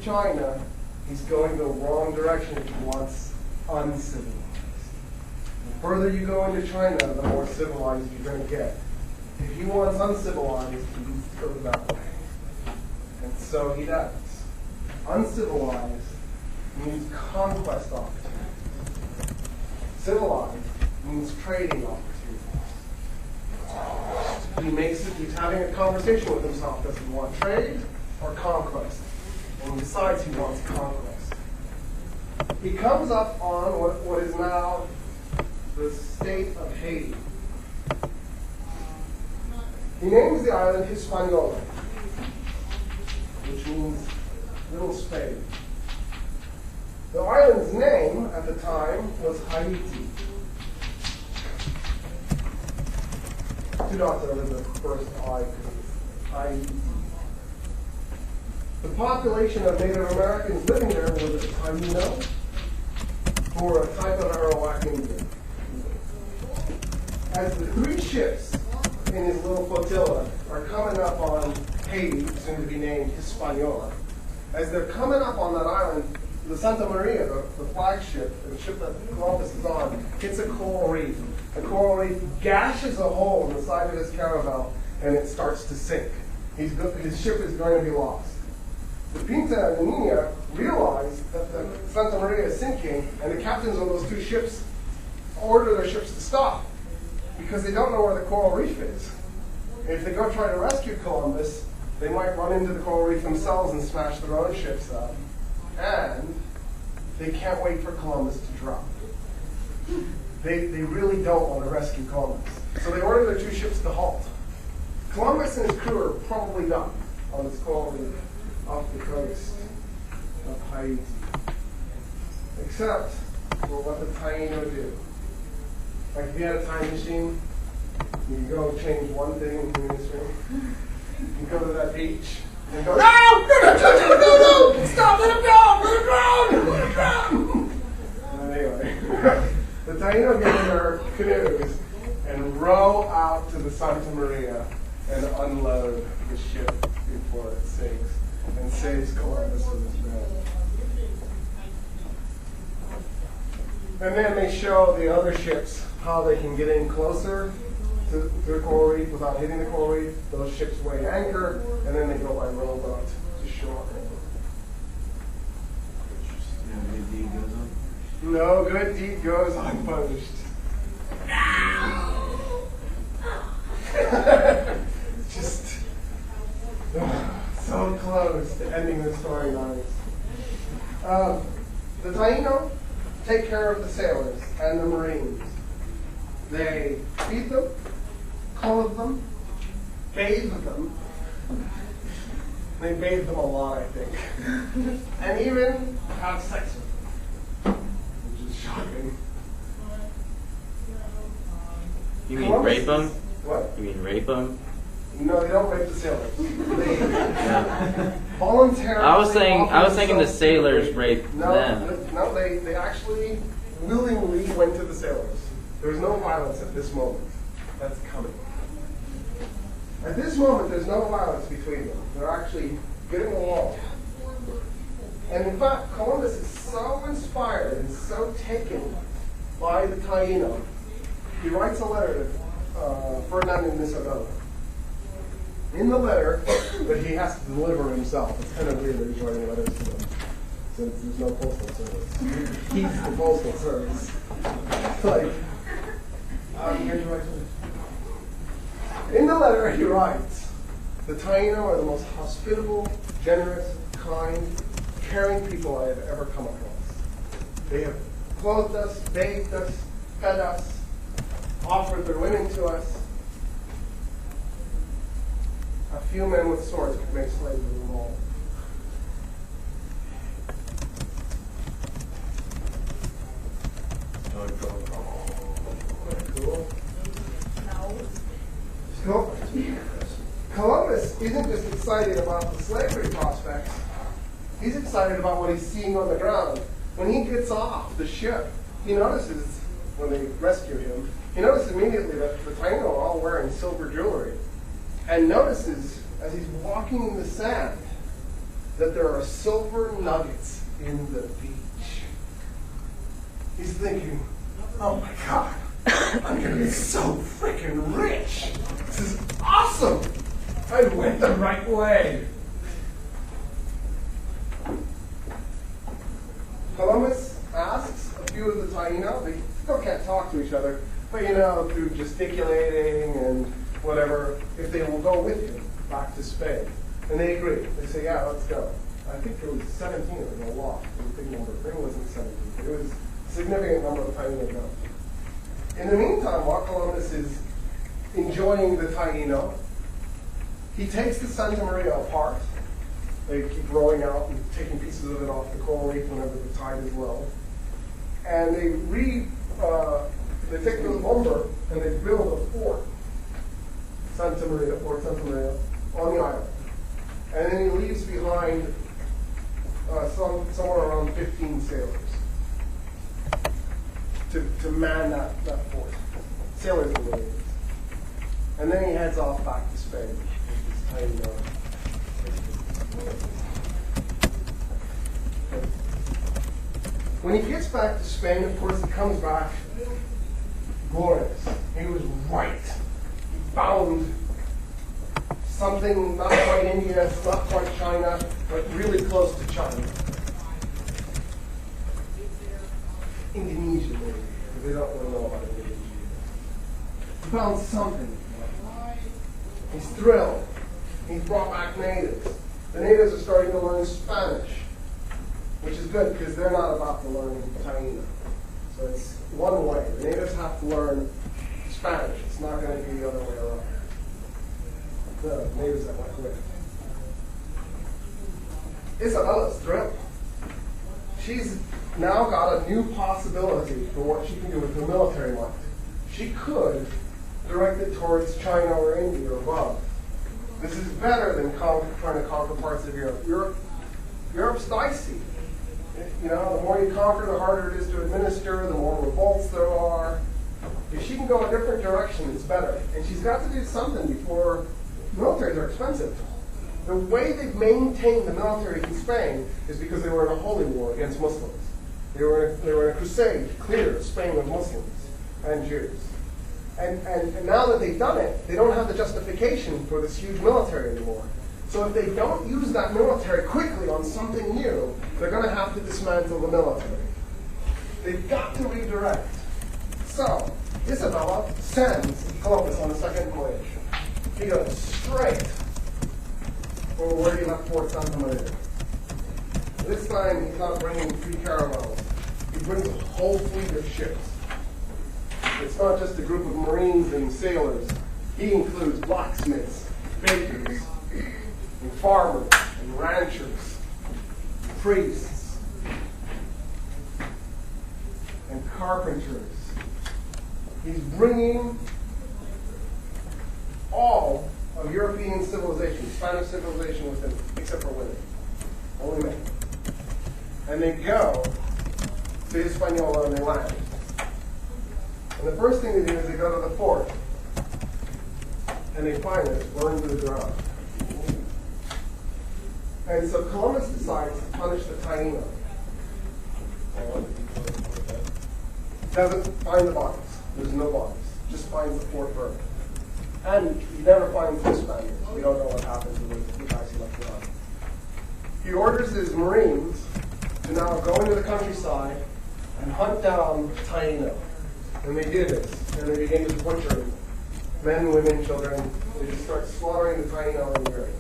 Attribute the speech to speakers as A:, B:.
A: China, he's going the wrong direction if he wants uncivilized. The further you go into China, the more civilized you're going to get. If he wants uncivilized, he needs to go that way. And so he does. Uncivilized means conquest opportunities. Civilized means trading opportunities. He's having a conversation with himself. Does he want trade or conquest? And he decides he wants conquest. He comes up on what is now the state of Haiti. He names the island Hispaniola, which means Little Spain. The island's name at the time was Haiti. Do not throw in the first I because it's Haiti. The population of Native Americans living there were the Taino, who were a type of Arawak Indian. As the three ships in his little flotilla are coming up on Haiti, soon to be named Hispaniola, as they're coming up on that island, the Santa Maria, the flagship, the ship that Columbus is on, hits a coral reef. The coral reef gashes a hole in the side of his caravel, and it starts to sink. His ship is going to be lost. The Pinta and the Nina realize that the Santa Maria is sinking, and the captains of those two ships order their ships to stop because they don't know where the coral reef is. If they go try to rescue Columbus, they might run into the coral reef themselves and smash their own ships up. And they can't wait for Columbus to drop. They really don't want to rescue Columbus. So they order their two ships to halt. Columbus and his crew are probably done on this coral reef off the coast of Haiti. Except for what the Taino do. Like if you had a time machine, you can go change one thing in human history. You go to that beach and go, no! Stop, let him go! Anyway, the Taino get in their canoes and row out to the Santa Maria and unload the ship before it sinks and saves Columbus and his men. And then they show the other ships how they can get in closer to the coral reef without hitting the coral reef. Those ships weigh anchor, and then they go by rowboat to shore. No good deed goes unpunished. Just so close to ending the story nice. The Taino take care of the sailors and the Marines. They feed them, clothe them, bathe them. They bathe them a lot, I think. And even have sex with them, which is shocking.
B: You mean rape them?
A: What?
B: You mean rape them?
A: No, they don't rape the sailors. They voluntarily.
B: I was thinking the sailors rape them.
A: No, they actually willingly went to the sailors. There's no violence at this moment. That's coming. At this moment, there's no violence between them. They're actually getting along. And in fact, Columbus is so inspired and so taken by the Taino, he writes a letter to Ferdinand and Isabella. In the letter that he has to deliver himself. It's kind of weird that he's writing letters to them, since there's no postal service. He's the postal service. Like, in the letter he writes, the Taino are the most hospitable, generous, kind, caring people I have ever come across. They have clothed us, bathed us, fed us, offered their women to us. A few men with swords could make slaves of them all. Cool. So, Columbus isn't just excited about the slavery prospects. He's excited about what he's seeing on the ground. When he gets off the ship, he notices, when they rescue him, he notices immediately that the Taino are all wearing silver jewelry. And notices, as he's walking in the sand, that there are silver nuggets in the beach. He's thinking, oh my God, I'm going to be so freaking rich. This is awesome. I went the right way. Columbus asks a few of the Taino, they still can't talk to each other, but through gesticulating and whatever, if they will go with him back to Spain. And they agree. They say, yeah, let's go. I think it was 17 of them, a lot. It was a big number. Maybe it wasn't 17, but it was a significant number of Taino go. In the meantime, while Columbus is enjoying the Taino, he takes the Santa Maria apart. They keep rolling out and taking pieces of it off the coral reef whenever the tide is low. And they take the lumber and they build a fort, Fort Santa Maria, on the island. And then he leaves behind somewhere around 15 sailors to man that fort. Sailors are really. And then he heads off back to Spain with this tiny When he gets back to Spain, of course, he comes back glorious. He was right. He found something not quite India, not quite China, but really close to China. Indonesia, maybe. They don't really know about Indonesia. He found something. He's thrilled. He's brought back natives. The natives are starting to learn Spanish, which is good because they're not about to learn Taino. So it's one way. The natives have to learn Spanish. It's not going to be the other way around. The natives that went with. Isabella's thrilled. She's now got a new possibility for what she can do with her military might. She could direct it towards China or India or above. This is better than trying to conquer parts of Europe. Europe's dicey. The more you conquer, the harder it is to administer, the more revolts there are. If she can go a different direction, it's better. And she's got to do something before militaries are expensive. The way they've maintained the military in Spain is because they were in a holy war against Muslims. They were in a crusade to clear Spain of Muslims and Jews. And now that they've done it, they don't have the justification for this huge military anymore. So if they don't use that military quickly on something new, they're going to have to dismantle the military. They've got to redirect. So Isabella sends Columbus on the second voyage. He goes straight for where he left Fort Santa Maria. This time he's not bringing 3 caravels. He brings a whole fleet of ships. It's not just a group of Marines and sailors. He includes blacksmiths, bakers, and farmers, and ranchers, priests, and carpenters. He's bringing all of European civilization, Spanish civilization with him, except for women. Only men. And they go to Hispaniola and they land. And the first thing they do is they go to the fort and they find it, it's burned to the ground. And so Columbus decides to punish the Taino. Doesn't find the bodies. There's no bodies. Just finds the fort burned. And he never finds the Spaniards. We don't know what happens to the guys he left behind. He orders his Marines to now go into the countryside and hunt down Taino. And they did this. And they began to butcher men, women, children. They just start slaughtering the Taino in the area.